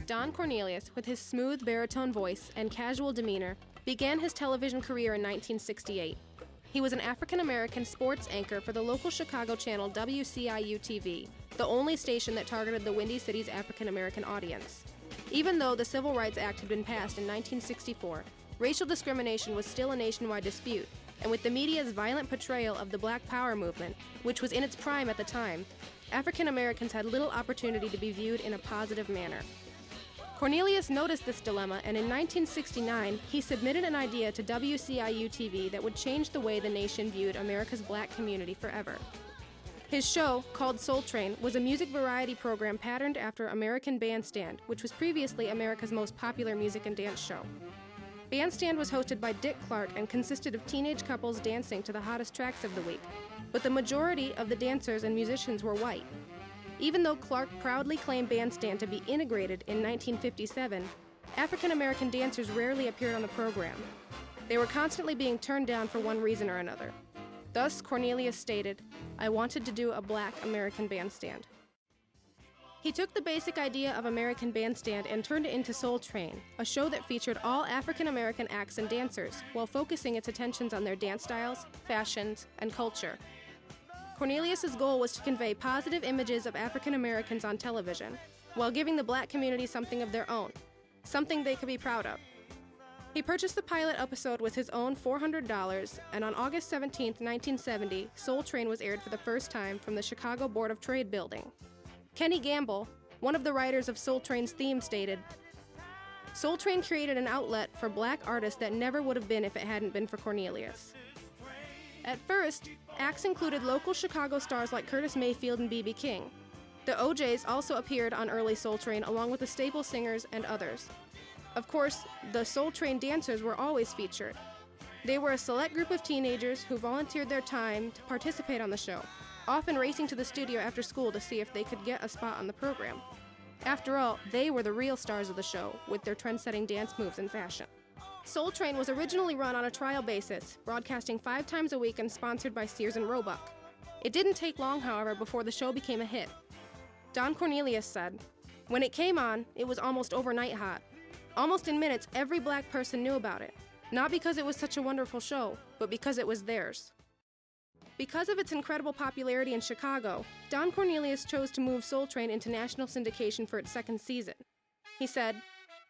Don Cornelius, with his smooth baritone voice and casual demeanor, began his television career in 1968. He was an African-American sports anchor for the local Chicago channel WCIU-TV, the only station that targeted the Windy City's African-American audience. Even though the Civil Rights Act had been passed in 1964, racial discrimination was still a nationwide dispute, and with the media's violent portrayal of the Black Power movement, which was in its prime at the time, African-Americans had little opportunity to be viewed in a positive manner. Cornelius noticed this dilemma, and in 1969, he submitted an idea to WCIU-TV that would change the way the nation viewed America's black community forever. His show, called Soul Train, was a music variety program patterned after American Bandstand, which was previously America's most popular music and dance show. Bandstand was hosted by Dick Clark and consisted of teenage couples dancing to the hottest tracks of the week, but the majority of the dancers and musicians were white. Even though Clark proudly claimed Bandstand to be integrated in 1957, African-American dancers rarely appeared on the program. They were constantly being turned down for one reason or another. Thus, Cornelius stated, "I wanted to do a Black American Bandstand." He took the basic idea of American Bandstand and turned it into Soul Train, a show that featured all African-American acts and dancers, while focusing its attentions on their dance styles, fashions, and culture. Cornelius's goal was to convey positive images of African Americans on television, while giving the black community something of their own, something they could be proud of. He purchased the pilot episode with his own $400, and on August 17, 1970, Soul Train was aired for the first time from the Chicago Board of Trade building. Kenny Gamble, one of the writers of Soul Train's theme, stated, "Soul Train created an outlet for black artists that never would have been if it hadn't been for Cornelius." At first, acts included local Chicago stars like Curtis Mayfield and B.B. King. The OJs also appeared on early Soul Train along with the staple singers and others. Of course, the Soul Train dancers were always featured. They were a select group of teenagers who volunteered their time to participate on the show, often racing to the studio after school to see if they could get a spot on the program. After all, they were the real stars of the show, with their trend-setting dance moves and fashion. Soul Train was originally run on a trial basis, broadcasting 5 times a week and sponsored by Sears and Roebuck. It didn't take long, however, before the show became a hit. Don Cornelius said, "When it came on, it was almost overnight hot. Almost in minutes, every black person knew about it. Not because it was such a wonderful show, but because it was theirs." Because of its incredible popularity in Chicago, Don Cornelius chose to move Soul Train into national syndication for its second season. He said,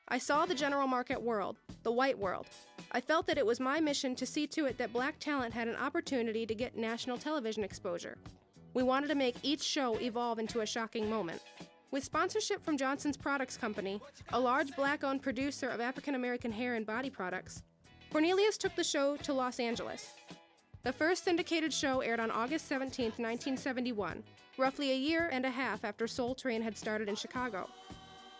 "I saw the general market world, the white world. I felt that it was my mission to see to it that black talent had an opportunity to get national television exposure. We wanted to make each show evolve into a shocking moment." With sponsorship from Johnson's Products Company, a large black-owned producer of African-American hair and body products, Cornelius took the show to Los Angeles. The first syndicated show aired on August 17, 1971, roughly a year and a half after Soul Train had started in Chicago.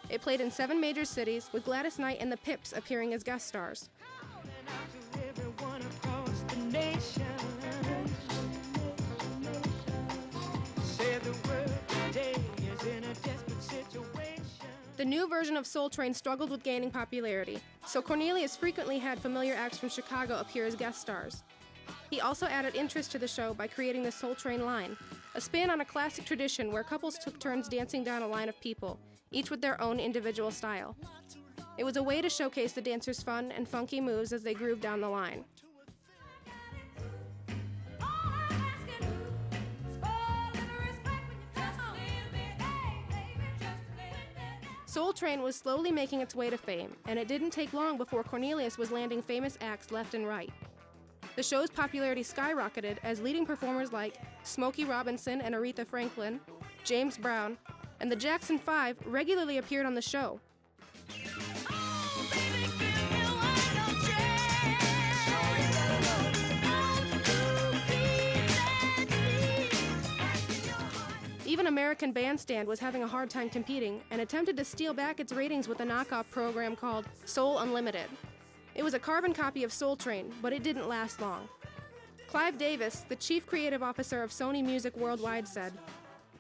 It played in 7 major cities, with Gladys Knight and the Pips appearing as guest stars. The new version of Soul Train struggled with gaining popularity, so Cornelius frequently had familiar acts from Chicago appear as guest stars. He also added interest to the show by creating the Soul Train line, a spin on a classic tradition where couples took turns dancing down a line of people, each with their own individual style. It was a way to showcase the dancers' fun and funky moves as they grooved down the line. Soul Train was slowly making its way to fame, and it didn't take long before Cornelius was landing famous acts left and right. The show's popularity skyrocketed as leading performers like Smokey Robinson and Aretha Franklin, James Brown, and the Jackson 5 regularly appeared on the show. Even American Bandstand was having a hard time competing and attempted to steal back its ratings with a knockoff program called Soul Unlimited. It was a carbon copy of Soul Train, but it didn't last long. Clive Davis, the chief creative officer of Sony Music Worldwide, said,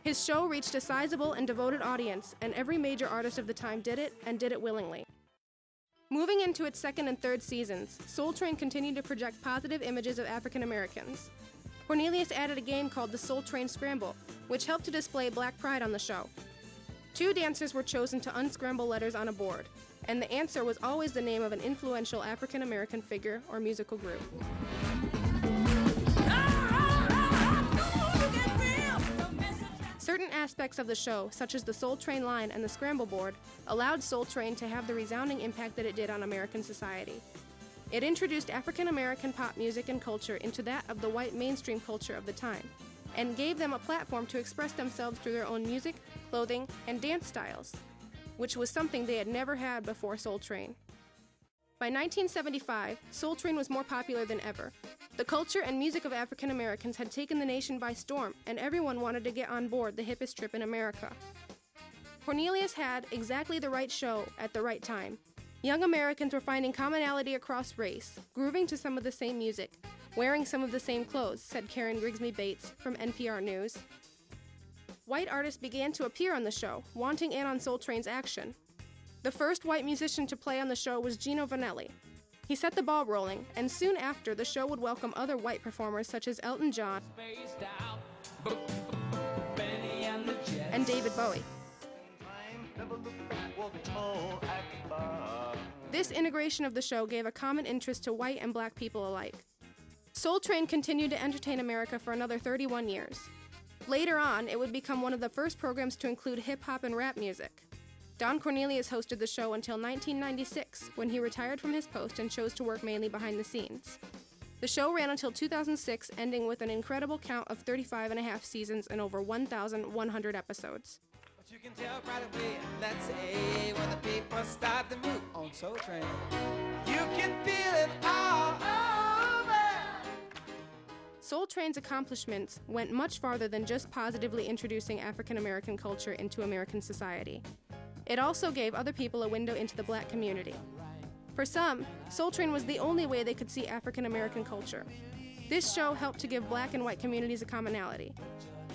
"His show reached a sizable and devoted audience, and every major artist of the time did it, and did it willingly." Moving into its second and third seasons, Soul Train continued to project positive images of African Americans. Cornelius added a game called the Soul Train Scramble, which helped to display Black pride on the show. 2 dancers were chosen to unscramble letters on a board, and the answer was always the name of an influential African American figure or musical group. Certain aspects of the show, such as the Soul Train line and the scramble board, allowed Soul Train to have the resounding impact that it did on American society. It introduced African American pop music and culture into that of the white mainstream culture of the time, and gave them a platform to express themselves through their own music, clothing, and dance styles, which was something they had never had before Soul Train. By 1975, Soul Train was more popular than ever. The culture and music of African Americans had taken the nation by storm, and everyone wanted to get on board the hippest trip in America. Cornelius had exactly the right show at the right time. Young Americans were finding commonality across race, grooving to some of the same music, wearing some of the same clothes, said Karen Grigsby Bates from NPR News. White artists began to appear on the show, wanting in on Soul Train's action. The first white musician to play on the show was Gino Vanelli. He set the ball rolling, and soon after, the show would welcome other white performers such as Elton John and David Bowie. This integration of the show gave a common interest to white and black people alike. Soul Train continued to entertain America for another 31 years. Later on, it would become one of the first programs to include hip-hop and rap music. Don Cornelius hosted the show until 1996, when he retired from his post and chose to work mainly behind the scenes. The show ran until 2006, ending with an incredible count of 35.5 seasons and over 1,100 episodes. But you can tell right away, let's say, when the people start to move on Soul Train. You can feel it all over. Soul Train's accomplishments went much farther than just positively introducing African American culture into American society. It also gave other people a window into the black community. For some, Soul Train was the only way they could see African American culture. This show helped to give black and white communities a commonality.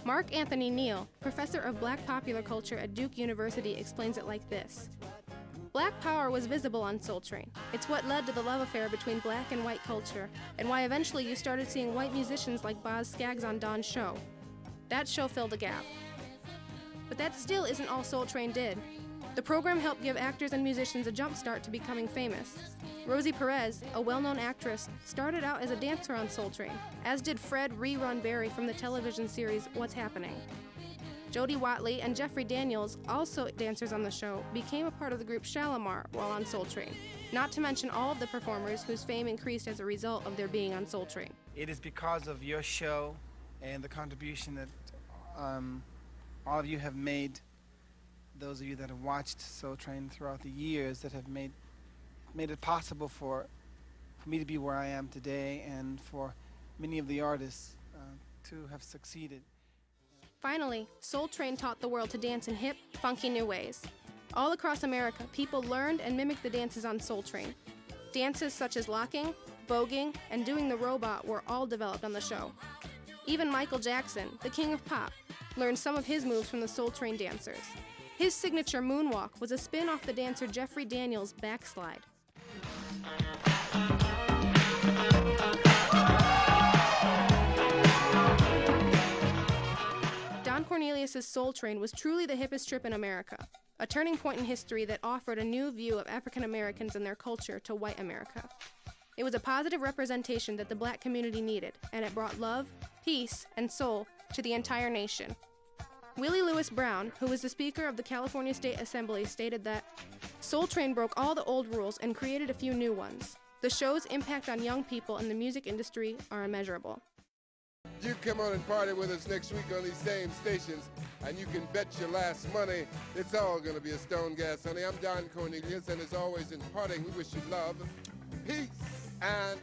Mark Anthony Neal, professor of black popular culture at Duke University, explains it like this. Black power was visible on Soul Train. It's what led to the love affair between black and white culture, and why eventually you started seeing white musicians like Boz Scaggs on Don's show. That show filled a gap. But that still isn't all Soul Train did. The program helped give actors and musicians a jump start to becoming famous. Rosie Perez, a well-known actress, started out as a dancer on Soul Train, as did Fred Rerun Barry from the television series What's Happening. Jody Watley and Jeffrey Daniels, also dancers on the show, became a part of the group Shalimar while on Soul Train, not to mention all of the performers whose fame increased as a result of their being on Soul Train. It is because of your show and the contribution that all of you have made, those of you that have watched Soul Train throughout the years, that have made it possible for me to be where I am today, and for many of the artists to have succeeded. Finally, Soul Train taught the world to dance in hip, funky new ways. All across America, people learned and mimicked the dances on Soul Train. Dances such as locking, voguing, and doing the robot were all developed on the show. Even Michael Jackson, the king of pop, learned some of his moves from the Soul Train dancers. His signature moonwalk was a spin off the dancer Jeffrey Daniels' backslide. Don Cornelius' Soul Train was truly the hippest trip in America, a turning point in history that offered a new view of African Americans and their culture to white America. It was a positive representation that the black community needed, and it brought love, peace, and soul to the entire nation. Willie Lewis Brown, who was the Speaker of the California State Assembly, stated that Soul Train broke all the old rules and created a few new ones. The show's impact on young people and the music industry are immeasurable. You come on and party with us next week on these same stations, and you can bet your last money it's all going to be a stone gas, honey. I'm Don Cornelius, and as always in parting, we wish you love, peace, and